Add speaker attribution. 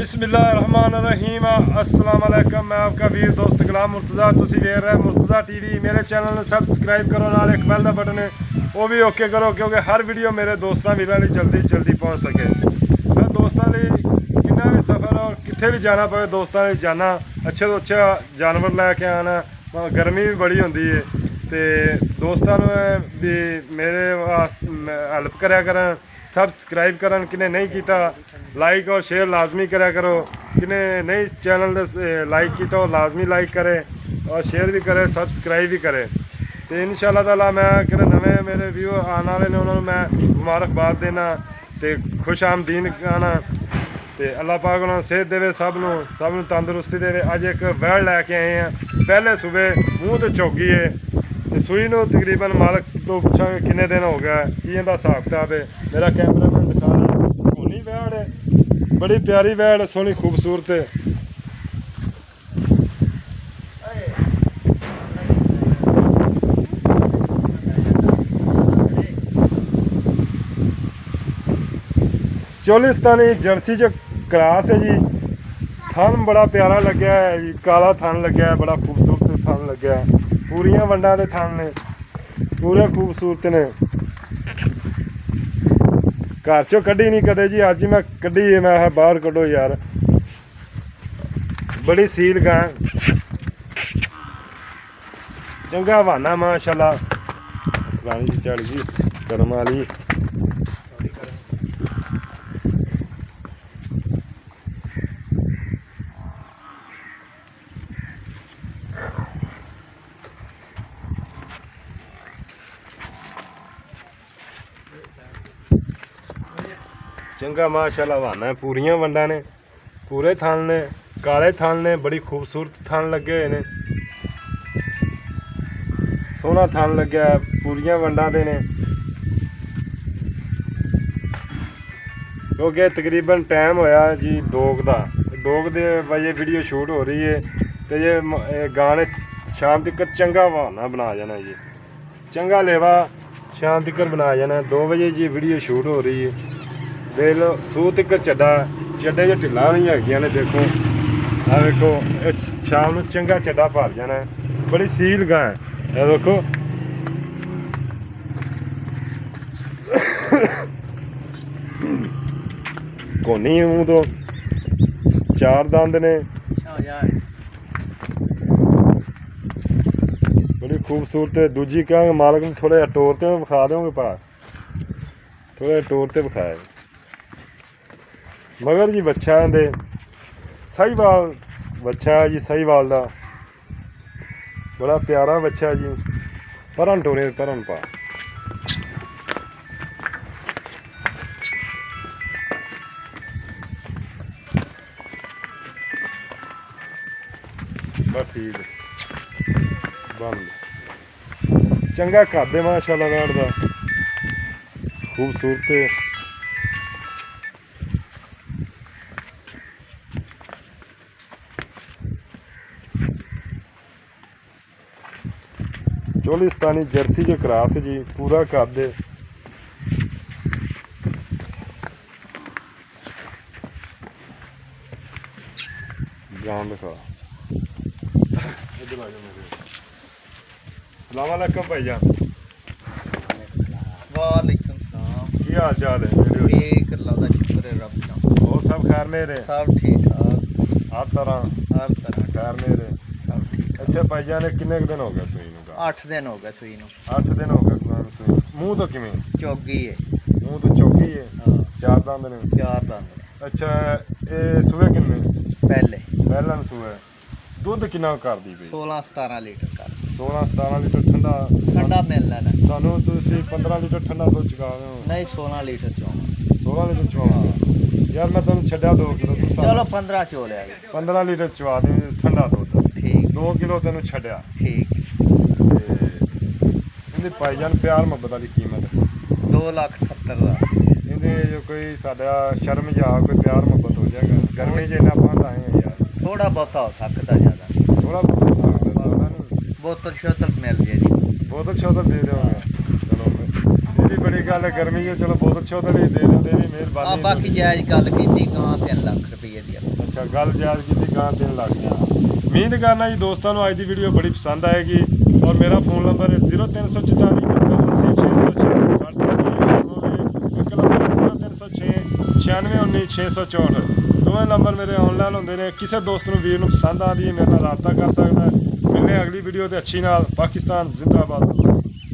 Speaker 1: बिस्मिल्लाहिर्रहमानिर्रहीम अस्सलाम वालेकुम। मैं आपका वीर दोस्त गुलाम मुर्तज़ा। तुसी वेख रहे मुर्तज़ा टीवी। मेरे चैनल में सबसक्राइब करो, नाल एक बेल का बटन है वो भी ओके करो, क्योंकि हर वीडियो मेरे दोस्तों वीरों जल्दी पहुँच सके। मैं दोस्तों कितना भी सफ़र और कितने भी जाना पे दोस्तों जाना, अच्छे तो अच्छा जानवर लैके आना। गर्मी भी बड़ी होंगी है तो दोस्तों भी मेरे हेल्प करा कर, सबसक्राइब करन, किने नहीं किया लाइक और शेयर लाजमी करा करो। किने नहीं चैनल लाइक किया तो लाजमी लाइक करे और शेयर भी करे, सब्सक्राइब भी करे। तो इंशाअल्लाह ताला मैं कि नवे मेरे व्यू आने वाले ने उन्होंने मैं मुबारकबाद देना तो खुश आमदीन आना तो अल्लाह पाक उन्होंने सेहत देवे, सब तंदुरुस्ती देवे। अज एक वैड़ लैके आए हैं, पहले सुबह मूँह तो चौकी है तो सूई नूं तकरीबन मालक तो पूछा किन्ने दिन हो गया की इहदा हिसाब किताब है। मेरा कैमरामैन दिखा रहा होनी वैड़ है, बड़ी प्यारी वैड़, सोहनी खूबसूरत है। चोलिस्तानी जर्सी च क्रॉस है जी। थन बड़ा प्यारा लग्या है जी, काला थन लग्या है, बड़ा खूबसूरत थन लग्या है। पूरियां वंडा दे थन ने, पूरे खूबसूरत ने। घर चो कड्ढी नहीं कदे जी, अज मैं कड्ढी है। मैं बाहर कड्ढो यार, बड़ी सील गां, चंगा हवाना माशाल्लाह। रानी चढ़ गई करम वाली। चंगा माशाल्लाह हवाना है, पूरियां वंडा ने, पूरे थन ने, काले थन ने, बड़ी खूबसूरत थन लगे हुए ने, सोहना थन लग्या, पूरियां वंडा दे ने। क्योंकि तकरीबन टाइम होया जी 2 बजे वीडियो शूट हो रही है तो ये गाने शाम तक चंगा बहाना बना जाना जी, चंगा लेवा शाम तक बना जाना। 2 बजे जी वीडियो शूट हो रही है। देख लो सूह तक चड्डा, चड्डे च ढिल्लां भी हैगियां ने, देखो आ देखो शाम को चंगा चड्डा भर जाना है। बड़ी सील गां है, देखो कोनी मूँह तो 4 दंद ने, बड़ी खूबसूरत है। दूजी कहेंगे मालक ने थोड़े टोर ते विखा दोगे पा, थोड़े टोर ते विखाए। मगर जी बच्चा दे सहीवाल बच्चा है जी, सहीवाल का बड़ा प्यारा बच्चा जी। परन टोरे परन पा, बस ठीक है बंद। चंगा खादे माशाल्लाह वैड़ दा, खूबसूरत है। चोलिस्तानी जर्सी जो क्रॉस जी, पूरा कद है। गां दिखा। अस्सलाम वालेकुम भाईजान।
Speaker 2: वालेकुम सलाम।
Speaker 1: की हाल चाल है?
Speaker 2: ठीक, अल्लाह का शुक्र है, रब का।
Speaker 1: और सब खैर मेरे?
Speaker 2: सब ठीक ठाक,
Speaker 1: हर तरह खैर मेरे,
Speaker 2: सब ठीक।
Speaker 1: अच्छा भाईजान किन्ने दिन हो गए सूई नूं?
Speaker 2: 8 दिन हो गए सूई नूं।
Speaker 1: 8 दिन हो गए सूई। मूँह तो किवें?
Speaker 2: चौगी है।
Speaker 1: मूँह तो चौकी है।
Speaker 2: हाँ,
Speaker 1: 4 दंद ने।
Speaker 2: 4 दंद।
Speaker 1: अच्छा ये सूए किन्ने?
Speaker 2: पहला
Speaker 1: सूए। दुध किन्ना करदी पई?
Speaker 2: 16-17 लीटर कर।
Speaker 1: 16-17 लीटर ठंडा
Speaker 2: मिलना है।
Speaker 1: सानू तुसीं 15 लीटर ठंडा दुध चुका दो।
Speaker 2: नहीं 16 लीटर चो।
Speaker 1: 16 लीटर चुवा यार, मैं तुम छड्या 2 किलो।
Speaker 2: चलो 15 चो लिया।
Speaker 1: 15 लीटर चुवा दे ठंडा दुध।
Speaker 2: ठीक,
Speaker 1: 2 किलो तेन छड्या।
Speaker 2: ठीक।
Speaker 1: इहदी भाईजान प्यार मुहब्बत वाली कीमत
Speaker 2: 2,70,000।
Speaker 1: इहदे जो कोई साडा शर्म जा कोई प्यार मुहब्बत हो जाएगा। गर्मी च इन्ना पांद आए हैं यार,
Speaker 2: थोड़ा बहुता हो सकता, ज़्यादा
Speaker 1: थोड़ा बहुत हो सकता है।
Speaker 2: बोतल शोतल मिल जाए जी।
Speaker 1: बोतल शोतल दे दोगे? चलो जी बड़ी गल है गर्मी है चलो बहुत अच्छा होता नहीं दे देंगे भी
Speaker 2: ਆ
Speaker 1: मेहरबानी
Speaker 2: ਬਾਕੀ ਜਾਇਜ਼ ਗੱਲ ਕੀਤੀ ਕਾਂ 3 ਲੱਖ ਰੁਪਏ ਦੀ ਆਪਾਂ।
Speaker 1: अच्छा गल जायज़ की गां 3 लाख उम्मीद करना जी दोस्तों अज की वीडियो बड़ी पसंद आएगी और मेरा फोन नंबर है 0344 9664 दोवें नंबर मेरे ऑनलाइन होंगे ने किसी दोस्त नूं वीर नूं पसंद आती है मेरे नाल राबता कर सकता है। मिलने अगली वीडियो ते अच्छी नाल। पाकिस्तान जिंदाबाद।